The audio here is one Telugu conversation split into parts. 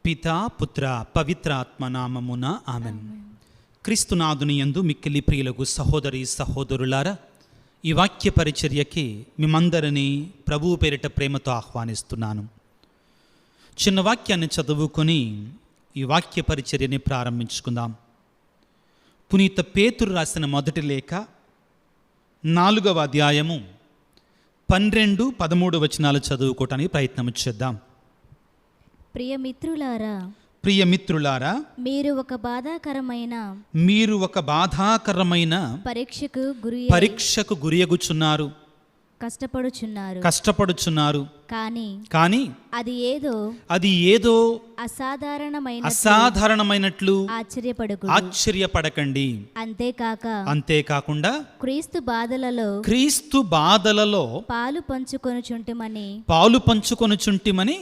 పితా పుత్ర పవిత్రాత్మ నామమున ఆమెన్. క్రీస్తునాథుని యందు మిక్కిలి ప్రియులకు సహోదరి సహోదరులారా, ఈ వాక్య పరిచర్యకి మిమ్మందరినీ ప్రభువు పేరిట ప్రేమతో ఆహ్వానిస్తున్నాను. చిన్న వాక్యాన్ని చదువుకొని ఈ వాక్య పరిచర్యని ప్రారంభించుకుందాం. పునీత పేతురు రాసిన మొదటి లేఖ 4వ అధ్యాయము 12-13 వచనాలు చదువుకోవటానికి ప్రయత్నం చేద్దాం. ప్రియమిత్రులారా, మీరు ఒక బాధాకరమైన పరీక్షకు గురియగుచున్నారు, కష్టపడుచున్నారు. కానీ అది ఏదో అసాధారణమైనట్లు ఆశ్చర్యపడకండి. అంతేకాకుండా క్రీస్తు బాధలలో పాలు పంచుకొనుచుంటిమని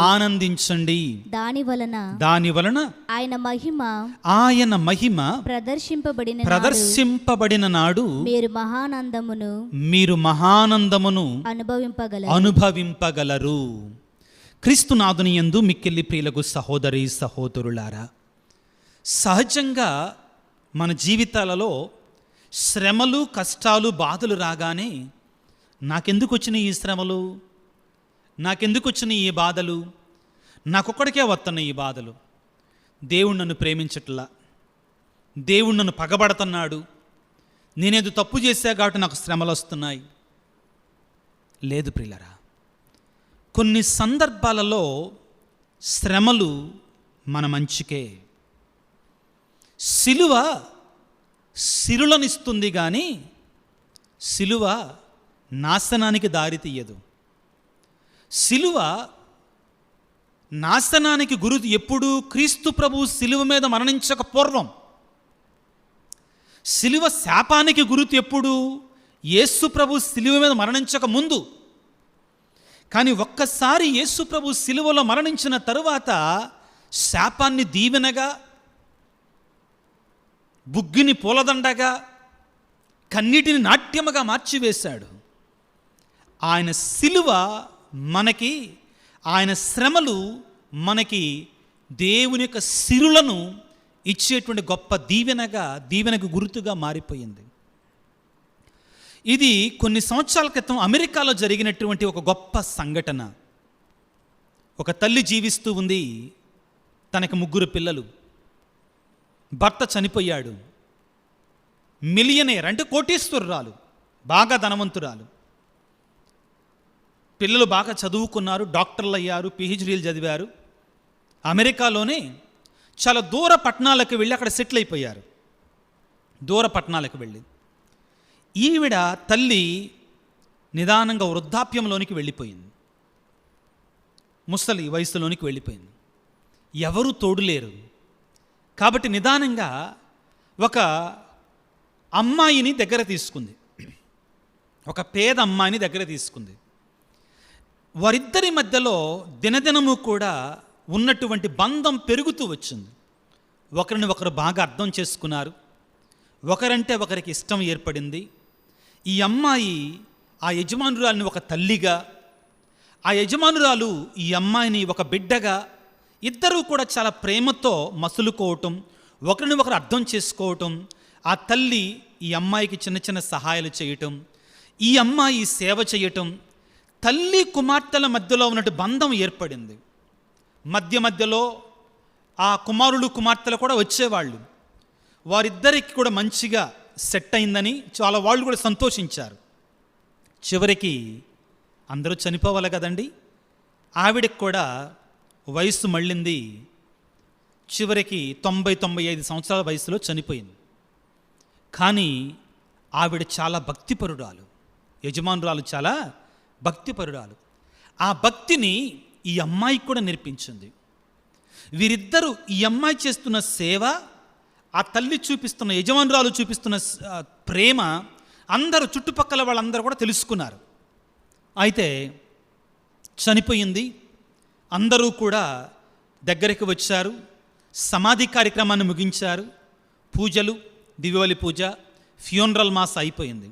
ఆనందించండి. దాని వలన ఆయన మహిమ ప్రదర్శింపబడిన నాడు మీరు మహానందమును అనుభవింపగలరు. క్రీస్తునాథుని యందు మిక్కిలి ప్రియులకు సహోదరి సహోదరులారా, సహజంగా మన జీవితాలలో శ్రమలు, కష్టాలు, బాధలు రాగానే నాకెందుకు వచ్చినాయి ఈ శ్రమలు, నాకెందుకు వచ్చినాయి ఈ బాధలు, నాకొక్కడికే వస్తున్నాయి ఈ బాధలు, దేవుడు నన్ను ప్రేమించట్లా, దేవుడు నన్ను పగబడుతున్నాడు, నేనేదో తప్పు చేశా కాబట్టి నాకు శ్రమలు వస్తున్నాయి. లేదు ప్రియులారా, కొన్ని సందర్భాలలో శ్రమలు మన మంచికే. సిలువ సిరులనిస్తుంది కానీ సిలువ నాశనానికి దారి తీయదు. సిలువ నాశనానికి గురి ఎప్పుడు? క్రీస్తు ప్రభువు సిలువ మీద మరణించక పూర్వం. సిలువ శాపానికి గుర్తు ఎప్పుడు? యేసు ప్రభు సిలువ మీద మరణించక ముందు. కానీ ఒక్కసారి యేసు ప్రభు సిలువలో మరణించిన తరువాత శాపాన్ని దీవెనగా, బుగ్గిని పూలదండగా, కన్నీటిని నాట్యముగా మార్చివేశాడు. ఆయన సిలువ మనకి, ఆయన శ్రమలు మనకి దేవుని యొక్క సిరులను ఇచ్చేటువంటి గొప్ప దీవెనకు గుర్తుగా మారిపోయింది. ఇది కొన్ని సంవత్సరాల క్రితం అమెరికాలో జరిగినటువంటి ఒక గొప్ప సంఘటన. ఒక తల్లి జీవిస్తూ ఉంది, తనకు 3 పిల్లలు, భర్త చనిపోయాడు. మిలియనేర్ అంటే కోటీశ్వరురాలు, బాగా ధనవంతురాలు. పిల్లలు బాగా చదువుకున్నారు, డాక్టర్లు అయ్యారు, పిహెచ్డీలు చదివారు. అమెరికాలోనే చాలా దూర పట్టణాలకు వెళ్ళి అక్కడ సెటిల్ అయిపోయారు. దూర పట్టణాలకు వెళ్ళి ఈవిడ తల్లి నిదానంగా వృద్ధాప్యంలోనికి వెళ్ళిపోయింది, ముసలి వయసులోనికి వెళ్ళిపోయింది. ఎవరు తోడులేరు కాబట్టి నిదానంగా ఒక అమ్మాయిని దగ్గర తీసుకుంది, ఒక పేద అమ్మాయిని దగ్గర తీసుకుంది. వారిద్దరి మధ్యలో దినదినము కూడా ఉన్నటువంటి బంధం పెరుగుతూ వచ్చింది. ఒకరిని ఒకరు బాగా అర్థం చేసుకున్నారు, ఒకరంటే ఒకరికి ఇష్టం ఏర్పడింది. ఈ అమ్మాయి ఆ యజమానురాలిని ఒక తల్లిగా, ఆ యజమానురాలు ఈ అమ్మాయిని ఒక బిడ్డగా, ఇద్దరూ కూడా చాలా ప్రేమతో మసులుకోవటం, ఒకరిని ఒకరు అర్థం చేసుకోవటం. ఆ తల్లి ఈ అమ్మాయికి చిన్న చిన్న సహాయాలు చేయటం, ఈ అమ్మాయి సేవ చేయటం, తల్లి కుమార్తెల మధ్యలో ఉన్నట్టు బంధం ఏర్పడింది. మధ్యలో ఆ కుమారులు కుమార్తెలు కూడా వచ్చేవాళ్ళు. వారిద్దరికి కూడా మంచిగా సెట్ అయిందని చాలా వాళ్ళు కూడా సంతోషించారు. చివరికి అందరూ చనిపోవాలి కదండి, ఆవిడకి కూడా వయసు మళ్ళింది. చివరికి 90-95 సంవత్సరాల వయసులో చనిపోయింది. కానీ ఆవిడ చాలా భక్తిపరురాలు, యజమానురాలు చాలా భక్తిపరురాలు. ఆ భక్తిని ఈ అమ్మాయికి కూడా నేర్పించింది. వీరిద్దరూ, ఈ అమ్మాయి చేస్తున్న సేవ, ఆ తల్లి చూపిస్తున్న, యజమానురాలు చూపిస్తున్న ప్రేమ అందరూ, చుట్టుపక్కల వాళ్ళందరూ కూడా తెలుసుకున్నారు. అయితే చనిపోయింది, అందరూ కూడా దగ్గరికి వచ్చారు, సమాధి కార్యక్రమాన్ని ముగించారు. పూజలు, దివ్యబలి పూజ, ఫ్యూనరల్ మాస్ అయిపోయింది.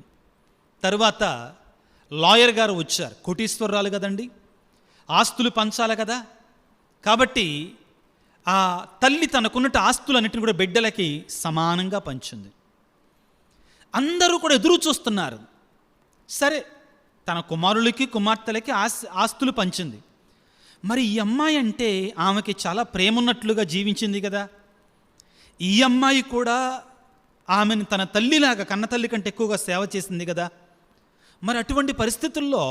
తరువాత లాయర్ గారు వచ్చారు, కోటీశ్వరరాలు కదండి, ఆస్తులు పంచాలి కదా. కాబట్టి ఆ తల్లి తనకున్నట్టు ఆస్తులన్నిటిని కూడా బిడ్డలకి సమానంగా పంచింది. అందరూ కూడా ఎదురు చూస్తున్నారు. సరే, తన కుమారులకి కుమార్తెలకి ఆస్తులు పంచింది. మరి ఈ అమ్మాయి అంటే ఆమెకి చాలా ప్రేమ ఉన్నట్లుగా జీవించింది కదా. ఈ అమ్మాయి కూడా ఆమెను తన తల్లిలాగా, కన్న తల్లి కంటే ఎక్కువగా సేవ చేసింది కదా. మరి అటువంటి పరిస్థితుల్లో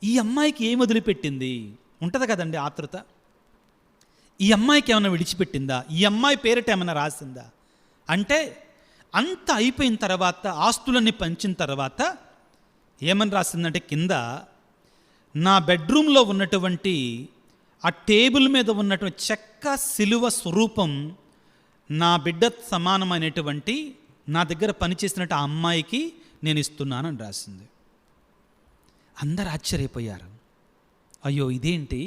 ఈ అమ్మాయికి ఏం వదిలిపెట్టింది? ఉంటుంది కదండి ఆతృత. ఈ అమ్మాయికి ఏమైనా విడిచిపెట్టిందా? ఈ అమ్మాయి పేరిట ఏమైనా రాసిందా? అంటే అంత అయిపోయిన తర్వాత, ఆస్తులన్నీ పంచిన తర్వాత ఏమని రాసిందంటే కింద, నా బెడ్రూమ్లో ఉన్నటువంటి ఆ టేబుల్ మీద ఉన్నటువంటి చెక్క సిలువ స్వరూపం నా బిడ్డ సమానమైనటువంటి నా దగ్గర పనిచేసినట్టు ఆ అమ్మాయికి నేను ఇస్తున్నానని రాసింది. అందరు ఆశ్చర్యపోయారు. అయ్యో, ఇదేంటి?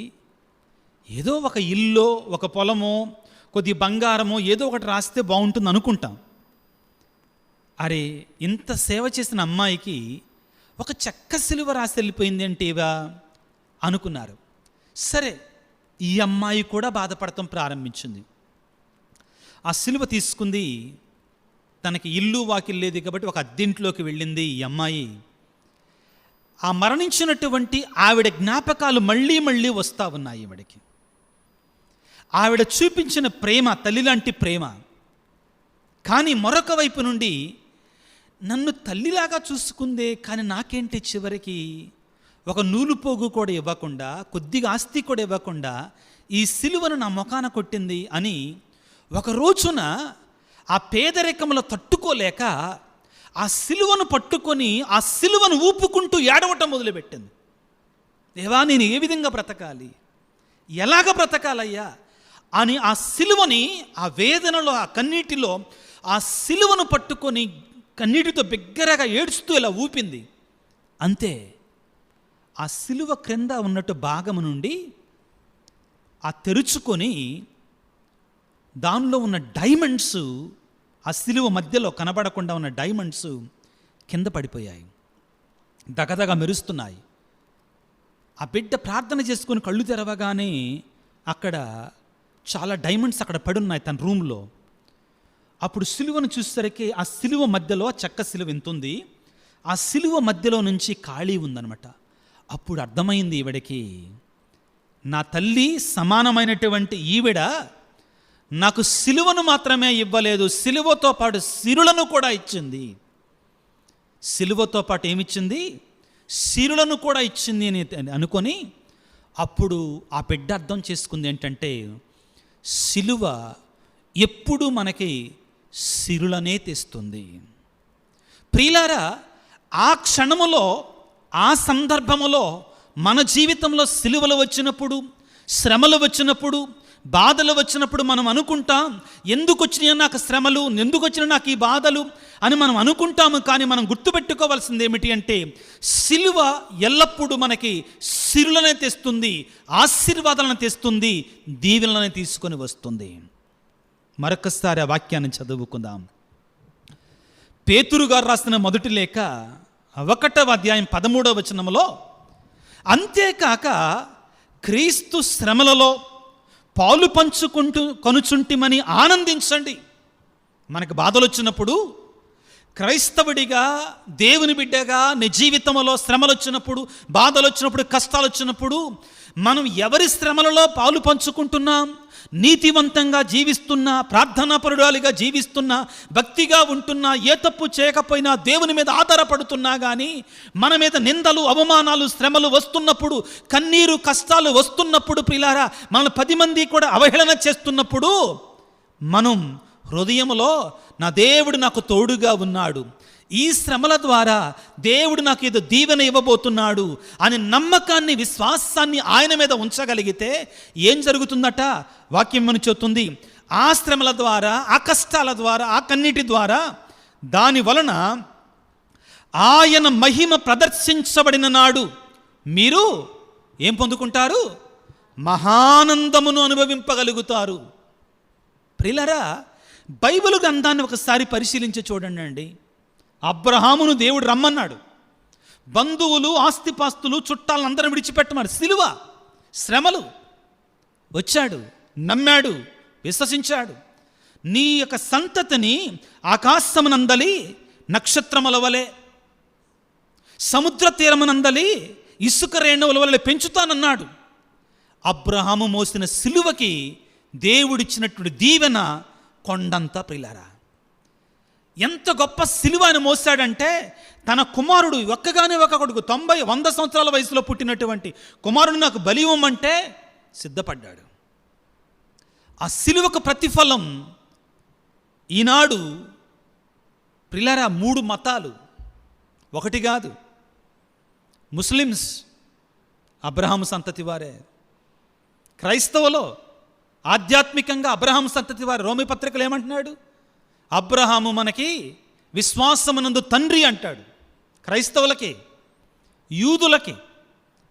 ఏదో ఒక ఇల్లు, ఒక పొలమో, కొద్ది బంగారమో ఏదో ఒకటి రాస్తే బాగుంటుంది అనుకుంటాం. అరే, ఇంత సేవ చేసిన అమ్మాయికి ఒక చెక్క సిలువ రాసి వెళ్ళిపోయింది అంటే ఇవా అనుకున్నారు. సరే, ఈ అమ్మాయి కూడా బాధపడటం ప్రారంభించింది. ఆ సిలువ తీసుకుంది. తనకి ఇల్లు వాకిల్ లేదు కాబట్టి ఒక అద్దెంట్లోకి వెళ్ళింది ఈ అమ్మాయి. ఆ మరణించినటువంటి ఆవిడ జ్ఞాపకాలు మళ్ళీ మళ్ళీ వస్తూ ఉన్నాయి ఈవిడికి. ఆవిడ చూపించిన ప్రేమ తల్లి లాంటి ప్రేమ. కానీ మరొక వైపు నుండి నన్ను తల్లిలాగా చూసుకుందే, కానీ నాకేంటి చివరికి ఒక నూలు పోగు కూడా ఇవ్వకుండా, కొద్దిగా ఆస్తి కూడా ఇవ్వకుండా ఈ సిలువను నా ముఖాన కొట్టింది అని ఒక రోజున ఆ పేదరికంలో తట్టుకోలేక ఆ సిలువను పట్టుకొని ఆ సిలువను ఊపుకుంటూ ఏడవటం మొదలుపెట్టింది. దేవా, నేను ఏ విధంగా బ్రతకాలి, ఎలాగ బ్రతకాలయ్యా అని ఆ సిలువని, ఆ వేదనలో, ఆ కన్నీటిలో ఆ సిలువను పట్టుకొని కన్నీటితో బిగ్గరగా ఏడుస్తూ ఇలా ఊపింది. అంతే, ఆ సిలువ క్రింద ఉన్నట్టు భాగము నుండి ఆ తెరుచుకొని దానిలో ఉన్న డైమండ్స్, ఆ సిలువ మధ్యలో కనబడకుండా ఉన్న డైమండ్స్ కింద పడిపోయాయి, దగదగ మెరుస్తున్నాయి. ఆ బిడ్డ ప్రార్థన చేసుకొని కళ్ళు తెరవగానే అక్కడ చాలా డైమండ్స్ అక్కడ పడున్నాయి తన రూమ్లో. అప్పుడు సిలువను చూసేసరికి ఆ సిలువ మధ్యలో, చెక్క సిలువ ఎంత ఉంది, ఆ సిలువ మధ్యలో నుంచి ఖాళీ ఉందన్నమాట. అప్పుడు అర్థమైంది ఈవిడకి, నా తల్లి సమానమైనటువంటి ఈవిడ నాకు సిలువను మాత్రమే ఇవ్వలేదు, సిలువతో పాటు సిరులను కూడా ఇచ్చింది. సిలువతో పాటు ఏమిచ్చింది? సిరులను కూడా ఇచ్చింది అని అనుకొని అప్పుడు ఆ బిడ్డ అర్థం చేసుకుంది ఏంటంటే, సిలువ ఎప్పుడు మనకి సిరులనే తెస్తుంది. ప్రియులారా, ఆ క్షణములో, ఆ సందర్భములో మన జీవితంలో సిలువలు వచ్చినప్పుడు, శ్రమలు వచ్చినప్పుడు, బాధలు వచ్చినప్పుడు మనం అనుకుంటాం, ఎందుకు వచ్చినాయి నాకు శ్రమలు, ఎందుకు వచ్చినా నాకు ఈ బాధలు అని మనం అనుకుంటాము. కానీ మనం గుర్తుపెట్టుకోవాల్సింది ఏమిటి అంటే, సిలువ ఎల్లప్పుడూ మనకి సిరులనే తెస్తుంది, ఆశీర్వాదాలను తెస్తుంది, దీవెనలను తీసుకొని వస్తుంది. మరొకసారి ఆ వాక్యాన్ని చదువుకుందాం. పేతురు గారు రాసిన మొదటి లేఖ 1వ అధ్యాయం 13వ వచనంలో, అంతేకాక క్రీస్తు శ్రమలలో పాలు పంచుకుంటూ కొనుచుంటిమని ఆనందించండి. మనకు బాధలు వచ్చినప్పుడు, క్రైస్తవుడిగా, దేవుని బిడ్డగా నీ జీవితంలో శ్రమలు వచ్చినప్పుడు, బాధలు వచ్చినప్పుడు, కష్టాలు వచ్చినప్పుడు మనం ఎవరి శ్రమలలో పాలు పంచుకుంటున్నాం? నీతివంతంగా జీవిస్తున్నా, ప్రార్థనాపరురాలిగా జీవిస్తున్నా, భక్తిగా ఉంటున్నా, ఏ తప్పు చేయకపోయినా దేవుని మీద ఆధారపడుతున్నా కానీ మన మీద నిందలు, అవమానాలు, శ్రమలు వస్తున్నప్పుడు, కన్నీరు, కష్టాలు వస్తున్నప్పుడు, ప్రియులారా, మన 10 మంది కూడా అవహేళన చేస్తున్నప్పుడు మనం హృదయంలో నా దేవుడు నాకు తోడుగా ఉన్నాడు, ఈ శ్రమల ద్వారా దేవుడు నాకు ఏదో దీవెన ఇవ్వబోతున్నాడు అని నమ్మకాన్ని, విశ్వాసాన్ని ఆయన మీద ఉంచగలిగితే ఏం జరుగుతుందట? వాక్యం మనం చెప్తుంది, ఆ శ్రమల ద్వారా, ఆ కష్టాల ద్వారా, ఆ కన్నీటి ద్వారా, దాని వలన ఆయన మహిమ ప్రదర్శించబడిన నాడు మీరు ఏం పొందుకుంటారు? మహానందమును అనుభవింపగలుగుతారు. ప్రియులారా, బైబిల్ గ్రంథాన్ని ఒకసారి పరిశీలించి చూడండి అండి. అబ్రహామును దేవుడు రమ్మన్నాడు, బంధువులు, ఆస్తిపాస్తులు, చుట్టాలను అందరం విడిచిపెట్టమన్నారు. సిలువ, శ్రమలు, వచ్చాడు, నమ్మాడు, విశ్వసించాడు. నీ యొక్క సంతతిని ఆకాశమునందలి నక్షత్రముల వలె, సముద్ర తీరమునందలి ఇసుక రేణువుల వలె పెంచుతానన్నాడు. అబ్రహాము మోసిన సిలువకి దేవుడిచ్చినటువంటి దీవెన కొండంత. ప్రియులారా, ఎంత గొప్ప సిలువ ఆయన మోసాడంటే, తన కుమారుడు ఒక్కగానే ఒక కొడుకు 100 సంవత్సరాల వయసులో పుట్టినటువంటి కుమారుడు నాకు బలి ఇవ్వమంటే సిద్ధపడ్డాడు. ఆ సిలువకు ప్రతిఫలం ఈనాడు ప్రియులారా 3 మతాలు, ఒకటి కాదు, ముస్లిమ్స్ అబ్రహాము సంతతి వారే, క్రైస్తవులో ఆధ్యాత్మికంగా అబ్రహాము సంతతి వారు. రోమీ పత్రికలు ఏమంటున్నాడు? అబ్రహాము మనకి విశ్వాసమునందు తండ్రి అంటాడు. క్రైస్తవులకి, యూదులకి,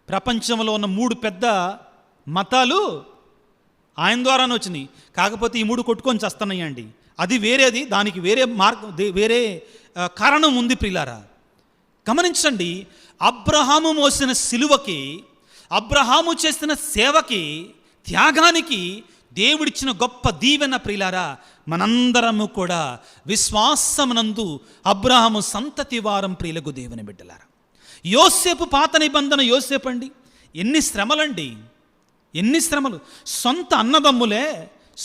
ప్రపంచంలో ఉన్న 3 పెద్ద మతాలు ఆయన ద్వారానే వచ్చినాయి. కాకపోతే ఈ 3 కొట్టుకొని చేస్తున్నాయండి. అది వేరేది, దానికి వేరే కారణం ఉంది. ప్రియులారా గమనించండి, అబ్రహాము మోసిన సిలువకి, అబ్రహాము చేసిన సేవకి, త్యాగానికి దేవుడిచ్చిన గొప్ప దీవెన. ప్రియులారా మనందరము కూడా విశ్వాసమునందు అబ్రహాము సంతతి వారం. ప్రియులకు దేవుని బిడ్డలారా, యోసేపు పాత నిబంధన యోసేపు అండి, ఎన్ని శ్రమలండి, ఎన్ని శ్రమలు. సొంత అన్నదమ్ములే,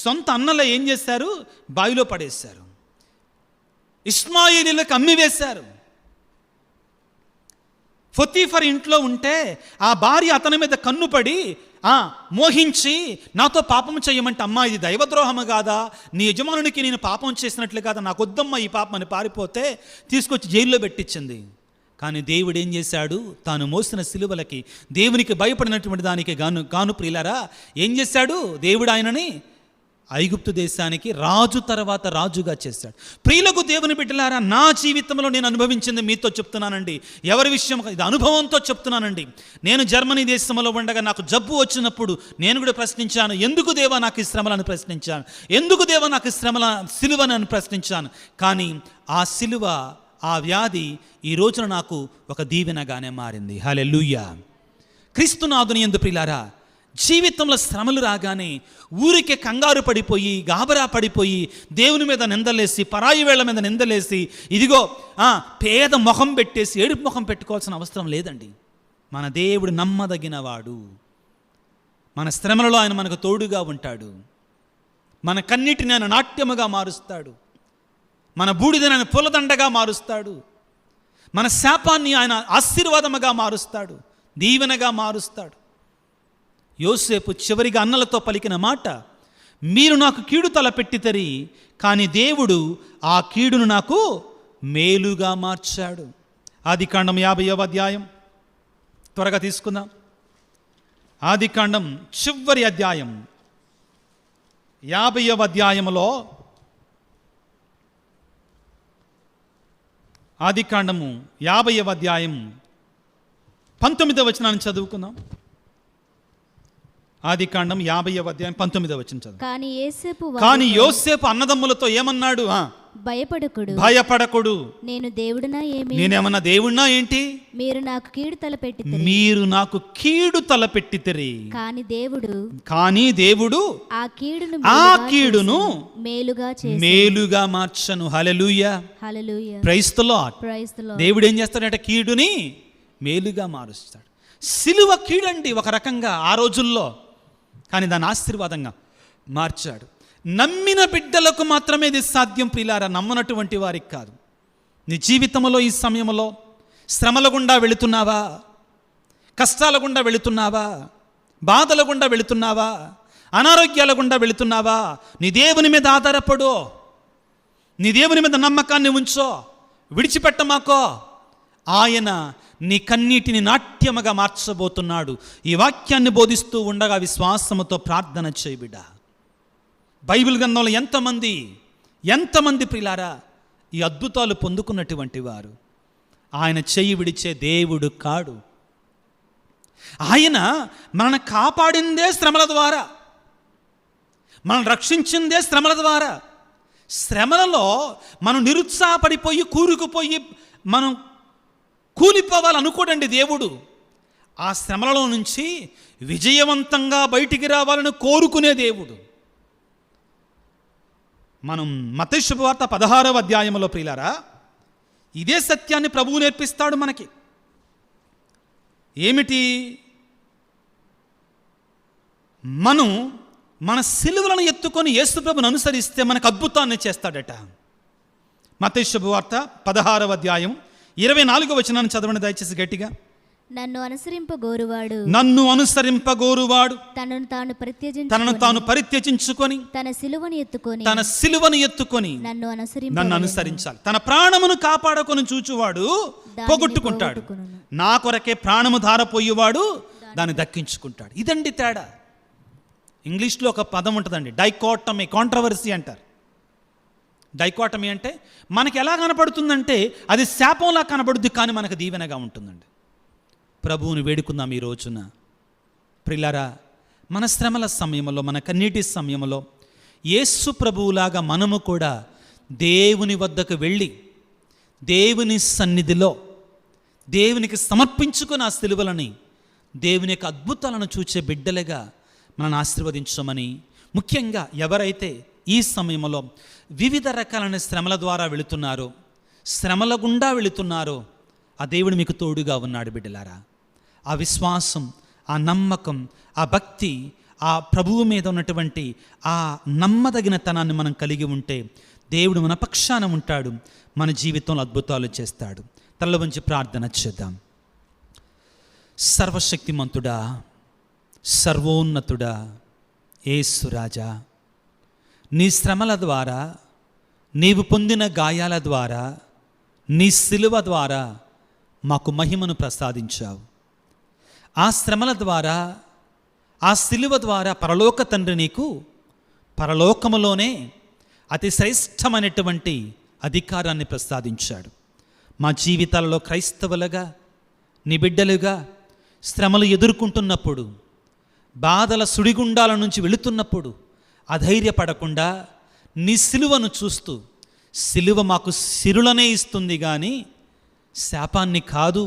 సొంత అన్నలే ఏం చేశారు? బావిలో పడేశారు. ఇష్మాయేలీలకు అమ్మివేశారు. పొతీఫర్ ఇంట్లో ఉంటే ఆ భార్య అతని మీద కన్నుపడి మోహించి నాతో పాపం చేయమంటే, అమ్మా ఇది దైవద్రోహము కాదా, నీ యజమానునికి నేను పాపం చేసినట్లు కాదా, నాకు వద్దమ్మా ఈ పాపం అని పారిపోతే తీసుకొచ్చి జైల్లో పెట్టించింది. కానీ దేవుడు ఏం చేశాడు? తాను మోసిన సిలువలకి, దేవునికి భయపడినటువంటి దానికి గాను ప్రియులారా ఏం చేశాడు? దేవుడు ఆయనని ఐగుప్తు దేశానికి రాజు తర్వాత రాజుగా చేశాడు. ప్రియులకు దేవుని బిడ్డలారా, నా జీవితంలో నేను అనుభవించింది మీతో చెప్తున్నానండి. ఎవరి విషయం ఇది అనుభవంతో చెప్తున్నానండి. నేను జర్మనీ దేశంలో ఉండగా నాకు జబ్బు వచ్చినప్పుడు నేను కూడా ప్రశ్నించాను, ఎందుకు దేవా నాకు ఈ శ్రమలను ప్రశ్నించాను, ఎందుకు దేవా నాకు ఈ శ్రమల సిలువను ప్రశ్నించాను. కానీ ఆ సిలువ, ఆ వ్యాధి ఈ రోజున నాకు ఒక దీవెనగానే మారింది. హల్లెలూయా. క్రీస్తునాథుని యందు ప్రియులారా, జీవితంలో శ్రమలు రాగానే ఊరికే కంగారు పడిపోయి, గాబరా పడిపోయి, దేవుని మీద నిందలేసి, పరాయి వేళ్ల మీద నిందలేసి, ఇదిగో పేద ముఖం పెట్టేసి ఏడుపు ముఖం పెట్టుకోవాల్సిన అవసరం లేదండి. మన దేవుడు నమ్మదగినవాడు. మన శ్రమలలో ఆయన మనకు తోడుగా ఉంటాడు. మన కన్నిటిని ఆయన నాట్యముగా మారుస్తాడు. మన బూడిదని ఆయన పూలదండగా మారుస్తాడు. మన శాపాన్ని ఆయన ఆశీర్వాదముగా మారుస్తాడు, దీవెనగా మారుస్తాడు. యోసేపు చివరిగా అన్నలతో పలికిన మాట, మీరు నాకు కీడు తలపెట్టితరి, కానీ దేవుడు ఆ కీడును నాకు మేలుగా మార్చాడు. ఆదికాండం 50వ అధ్యాయం త్వరగా తీసుకుందాం. ఆదికాండం చివరి అధ్యాయం 50వ అధ్యాయములో, ఆదికాండము 50వ అధ్యాయం 19వ వచనాన్ని చదువుకుందాం. ఆదికాండం 50వ అధ్యాయం 19వ వచనం చదువు. కానీ యోసేపు అన్నదమ్ములతో ఏమన్నాడు? భయపడకుడు, నేనేమన్నా దేవుడినా ఏంటి? మీరు నాకు కీడు తలపెట్టితిరి, కానీ దేవుడు ఆ కీడును మేలుగా మార్చను. హల్లెలూయా. Praise the lord. దేవుడు ఏం చేస్తాడంటే కీడుని మేలుగా మారుస్తాడు. సిలువ కీడండి ఒక రకంగా ఆ రోజుల్లో, కానీ దాన్ని ఆశీర్వాదంగా మార్చాడు. నమ్మిన బిడ్డలకు మాత్రమే ఇది సాధ్యం ప్రియులారా, నమ్మనటువంటి వారికి కాదు. నీ జీవితంలో ఈ సమయంలో శ్రమల గుండా వెళుతున్నావా, కష్టాల గుండా వెళుతున్నావా, బాధల గుండా వెళుతున్నావా, అనారోగ్యాల గుండా వెళుతున్నావా, నీ దేవుని మీద ఆధారపడు, నీ దేవుని మీద నమ్మకాన్ని ఉంచో, విడిచిపెట్టమాకో. ఆయన నీ కన్నీటిని నాట్యముగా మార్చబోతున్నాడు. ఈ వాక్యాన్ని బోధిస్తూ ఉండగా విశ్వాసముతో ప్రార్థన చేయి బిడ్డ. బైబిల్ గ్రంథంలో ఎంతమంది ప్రియులారా ఈ అద్భుతాలు పొందుకున్నటువంటి వారు. ఆయన చెయ్యి విడిచే దేవుడు కాడు. ఆయన మనల్ని కాపాడిందే శ్రమల ద్వారా, మనల్ని రక్షించిందే శ్రమల ద్వారా. శ్రమలలో మనం నిరుత్సాహపడిపోయి కూరుకుపోయి మనం కూలిపోవాలనుకోడండి దేవుడు. ఆ శ్రమలలో నుంచి విజయవంతంగా బయటికి రావాలని కోరుకునే దేవుడు. మనం మత్తయి శుభవార్త 16వ అధ్యాయంలో ప్రియులారా ఇదే సత్యాన్ని ప్రభువు నేర్పిస్తాడు మనకి. ఏమిటి? మనం మన సిలువలను ఎత్తుకొని యేసు ప్రభువును అనుసరిస్తే మనకు అద్భుతాన్ని చేస్తాడట. మత్తయి శుభవార్త 16వ అధ్యాయం 24వ వచనాన్ని చదవండి దయచేసి గట్టిగా. నన్ను అనుసరింపగోరువాడు తనను తాను పరిత్యజించుకొని తన సిలువను ఎత్తుకొని నన్ను అనుసరించాలి. తన ప్రాణమును కాపాడుకొని చూచువాడు పోగొట్టుకుంటాడు, నా కొరకే ప్రాణము ధారపోయేవాడు దాన్ని దక్కించుకుంటాడు. ఇదండి తేడా. ఇంగ్లీష్లో ఒక పదం ఉంటుందండి, డైకోటమీ, కాంట్రవర్సీ అంటారు. డైకోటమీ అంటే మనకి ఎలా కనపడుతుందంటే అది శాపంలా కనబడుద్ది, కానీ మనకు దీవెనగా ఉంటుందండి. ప్రభువుని వేడుకుందాం ఈ రోజున ప్రియులారా. మన శ్రమల సమయంలో, మన కన్నీటి సమయంలో యేసు ప్రభువులాగా మనము కూడా దేవుని వద్దకు వెళ్ళి దేవుని సన్నిధిలో దేవునికి సమర్పించుకుని ఆ సిలువలని దేవుని యొక్క అద్భుతాలను చూచే బిడ్డలుగా మనల్ని ఆశీర్వదించమని, ముఖ్యంగా ఎవరైతే ఈ సమయంలో వివిధ రకాలైన శ్రమల ద్వారా వెళుతున్నారో, శ్రమల గుండా వెళుతున్నారో, ఆ దేవుడు మీకు తోడుగా ఉన్నాడు బిడ్డలారా. ఆ విశ్వాసం, ఆ నమ్మకం, ఆ భక్తి, ఆ ప్రభువు మీద ఉన్నటువంటి ఆ నమ్మదగిన తనాన్ని మనం కలిగి ఉంటే దేవుడు మన పక్షాన ఉంటాడు, మన జీవితంలో అద్భుతాలు చేస్తాడు. తల వంచి ప్రార్థన చేద్దాం. సర్వశక్తిమంతుడా, సర్వోన్నతుడా, యేసు రాజా, నీ శ్రమల ద్వారా, నీవు పొందిన గాయాల ద్వారా, నీ సిలువ ద్వారా మాకు మహిమను ప్రసాదించావు. ఆ శ్రమల ద్వారా, ఆ సిలువ ద్వారా పరలోక తండ్రి నీకు పరలోకములోనే అతి శ్రేష్టమైనటువంటి అధికారాన్ని ప్రసాదించాడు. మా జీవితాలలో క్రైస్తవులుగా, నీ బిడ్డలుగా శ్రమలు ఎదుర్కొంటున్నప్పుడు, బాధల సుడిగుండాల నుంచి వెళుతున్నప్పుడు అధైర్యపడకుండా నీ సిలువను చూస్తూ, సిలువ మాకు సిరులనే ఇస్తుంది కానీ శాపాన్ని కాదు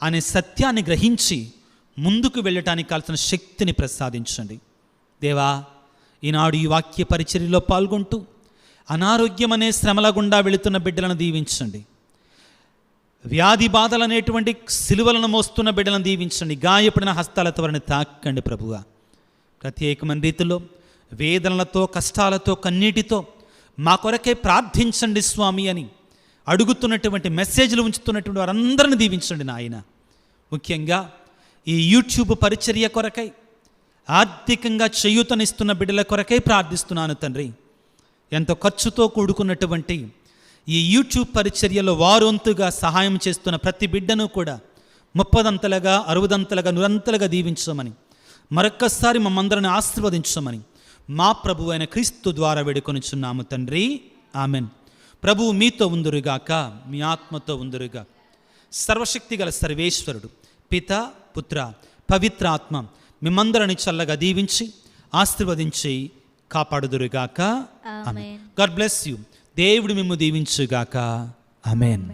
అనే సత్యాన్ని గ్రహించి ముందుకు వెళ్ళటానికి కావాల్సిన శక్తిని ప్రసాదించండి దేవా. ఈనాడు ఈ వాక్య పరిచర్యలో పాల్గొంటూ అనారోగ్యం అనే శ్రమల గుండా వెళుతున్న బిడ్డలను దీవించండి. వ్యాధి బాధలు అనేటువంటి సిలువలను మోస్తున్న బిడ్డలను దీవించండి. గాయపడిన హస్తాలతో వారిని తాకండి ప్రభువా. ప్రత్యేకమైన రీతిలో వేదనలతో, కష్టాలతో, కన్నీటితో మా కొరకే ప్రార్థించండి స్వామి అని అడుగుతున్నటువంటి మెసేజ్లు ఉంచుతున్నటువంటి వారందరిని దీవించండి నాయన. ముఖ్యంగా ఈ యూట్యూబ్ పరిచర్య కొరకై ఆర్థికంగా చేయూతనిస్తున్న బిడ్డల కొరకై ప్రార్థిస్తున్నాను తండ్రి. ఎంతో ఖర్చుతో కూడుకున్నటువంటి ఈ యూట్యూబ్ పరిచర్యలో వారొంతుగా సహాయం చేస్తున్న ప్రతి బిడ్డను కూడా 30 60 100 దీవించమని, మరొక్కసారి మమ్మందరిని ఆశీర్వదించమని మా ప్రభు అయిన క్రీస్తు ద్వారా వేడుకొనిచున్నాము తండ్రి, ఆమెన్. ప్రభువు మీతో ఉందురుగాక, మీ ఆత్మతో ఉందురుగా. సర్వశక్తి గల సర్వేశ్వరుడు పిత, పుత్ర, పవిత్ర ఆత్మ మిమ్మందరిని చల్లగా దీవించి ఆశీర్వదించి కాపాడుదురుగాక. ఆమెన్. God bless you. దేవుడు మిమ్ము దీవించుగాక. ఆమెన్.